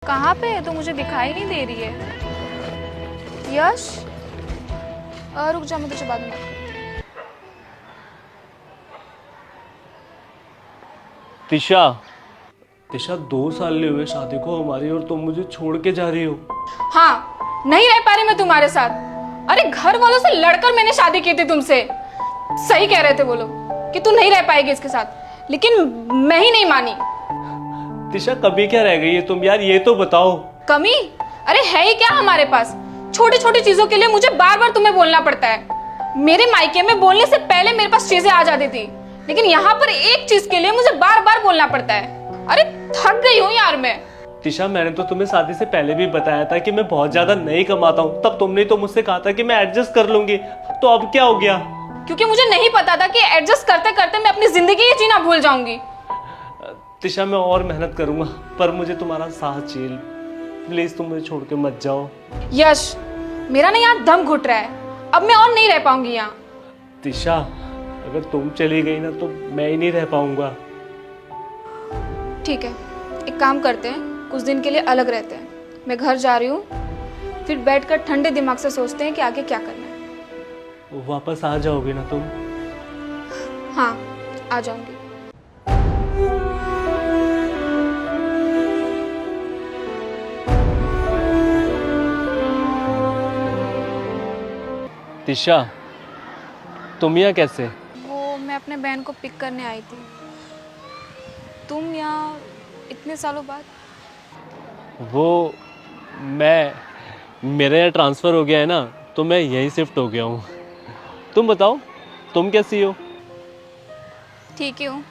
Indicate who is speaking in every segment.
Speaker 1: कहाँ पे है? तो मुझे दिखाई नहीं दे रही है। यश, रुक जा, मैं तुझे बाद में बात करती हूँ।
Speaker 2: तिशा, तिशा 2 साल हुए शादी को हमारी और तुम मुझे छोड़ के जा रही हो।
Speaker 1: हाँ, नहीं रह पा रही मैं तुम्हारे साथ। अरे घर वालों से लड़कर मैंने शादी की थी तुमसे। सही कह रहे थे वो लोग कि तू नहीं रह पाएगी इसके साथ, लेकिन मैं ही नहीं मानी।
Speaker 2: तिशा कभी क्या रह गई है तुम यार, ये तो बताओ।
Speaker 1: कमी? अरे है ही क्या हमारे पास? छोटी छोटी चीजों के लिए मुझे बार बार तुम्हें बोलना पड़ता है। मेरे मायके में बोलने से पहले मेरे पास चीजें आ जाती थी, लेकिन यहाँ पर एक चीज के लिए मुझे बार बार बोलना पड़ता है। अरे थक गई हूँ यार मैं।
Speaker 2: तिशा मैंने तो तुम्हें शादी से पहले भी बताया था कि मैं बहुत ज्यादा नहीं कमाता हूँ, तब तुमने तो मुझसे कहा था कि मैं एडजस्ट कर लूंगी। तो अब क्या हो गया?
Speaker 1: क्योंकि मुझे नहीं पता था कि एडजस्ट करते करते मैं अपनी जिंदगी ही जीना भूल जाऊंगी।
Speaker 2: तिशा मैं और मेहनत करूंगा, पर मुझे तुम्हारा साथ चाहिए। प्लीज तुम मुझे छोड़ के मत जाओ।
Speaker 1: यश, मेरा ना यहाँ दम घुट रहा है। अब मैं और नहीं रह पाऊंगी यहाँ।
Speaker 2: तिशा अगर तुम चली गई ना तो मैं ही नहीं रह पाऊंगा।
Speaker 1: ठीक है, एक काम करते हैं, कुछ दिन के लिए अलग रहते हैं। मैं घर जा रही हूँ, फिर बैठकर ठंडे दिमाग से सोचते हैं कि आगे क्या करना है।
Speaker 2: वापस आ जाओगे ना तुम?
Speaker 1: हाँ, आ जाऊंगी।
Speaker 2: तिशा तुम यहाँ कैसे?
Speaker 1: वो मैं अपने बहन को पिक करने आई थी। तुम यहाँ इतने सालों बाद?
Speaker 2: वो मेरे यहाँ ट्रांसफ़र हो गया है ना, तो मैं यहीं शिफ्ट हो गया हूँ। तुम बताओ, तुम कैसी हो?
Speaker 1: ठीक ही हूँ,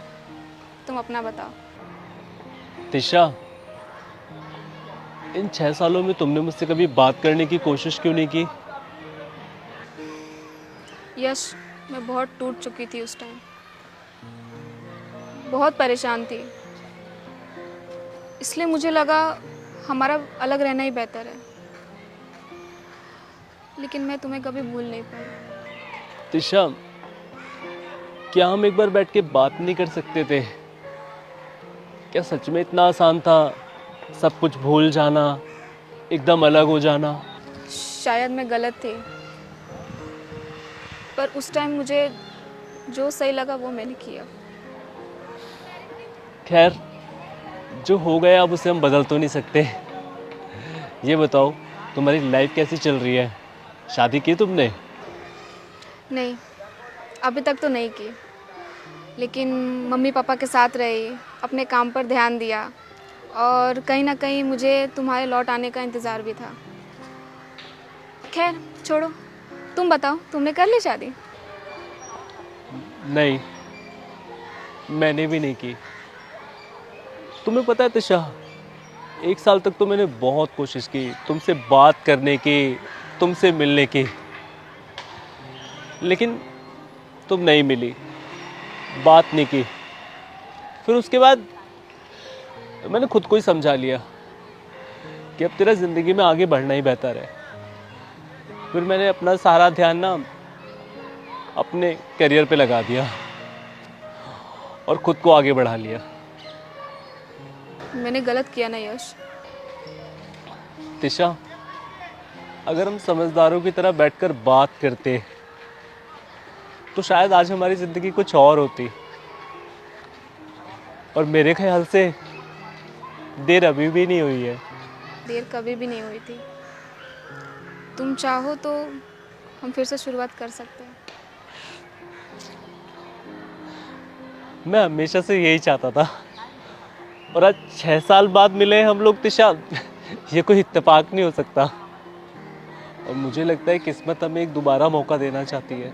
Speaker 1: तुम अपना बताओ।
Speaker 2: तिशा इन 6 सालों में तुमने मुझसे कभी बात करने की कोशिश क्यों नहीं की?
Speaker 1: यश, मैं बहुत टूट चुकी थी उस टाइम, बहुत परेशान थी। इसलिए मुझे लगा हमारा अलग रहना ही बेहतर है, लेकिन मैं तुम्हें कभी भूल नहीं पाई।
Speaker 2: तिशा क्या हम एक बार बैठ के बात नहीं कर सकते थे? क्या सच में इतना आसान था सब कुछ भूल जाना, एकदम अलग हो जाना?
Speaker 1: शायद मैं गलत थी, पर उस टाइम मुझे जो सही लगा वो मैंने किया।
Speaker 2: खैर जो हो गया अब उसे हम बदल तो नहीं सकते। ये बताओ तुम्हारी लाइफ कैसी चल रही है? शादी की तुमने?
Speaker 1: नहीं, अभी तक तो नहीं की, लेकिन मम्मी पापा के साथ रही, अपने काम पर ध्यान दिया, और कहीं ना कहीं मुझे तुम्हारे लौट आने का इंतज़ार भी था। खैर छोड़ो, तुम बताओ, तुमने कर ली शादी?
Speaker 2: नहीं, मैंने भी नहीं की। तुम्हें पता है तिशा, 1 साल तक तो मैंने बहुत कोशिश की तुमसे बात करने की, तुमसे मिलने की, लेकिन तुम नहीं मिली, बात नहीं की। फिर उसके बाद मैंने खुद को ही समझा लिया कि अब तेरा ज़िंदगी में आगे बढ़ना ही बेहतर है। फिर मैंने अपना सारा ध्यान ना अपने करियर पे लगा दिया और खुद को आगे बढ़ा लिया।
Speaker 1: मैंने गलत किया ना यश?
Speaker 2: तिशा अगर हम समझदारों की तरह बैठकर बात करते तो शायद आज हमारी ज़िंदगी कुछ और होती। और मेरे ख्याल से देर अभी भी नहीं हुई है।
Speaker 1: देर कभी भी नहीं हुई थी। तुम चाहो तो हम फिर से शुरुआत कर सकते हैं।
Speaker 2: मैं हमेशा से यही चाहता था, और आज 6 साल बाद मिले हम लोग तिशा, ये कोई इत्तेफाक नहीं हो सकता। और मुझे लगता है किस्मत हमें एक दोबारा मौका देना चाहती है।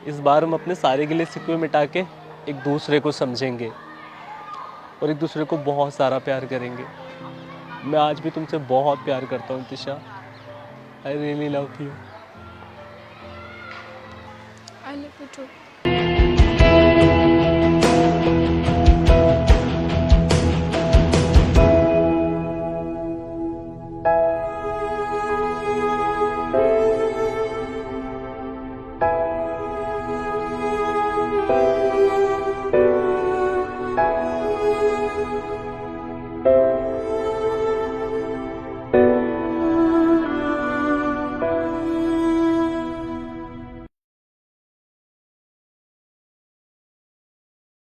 Speaker 2: इस बार हम अपने सारे गिले शिकवे मिटा के एक दूसरे को समझेंगे और एक दूसरे को बहुत सारा प्यार करेंगे। मैं आज भी तुमसे बहुत प्यार करता हूँ Tisha. I really love you.
Speaker 1: I love you to.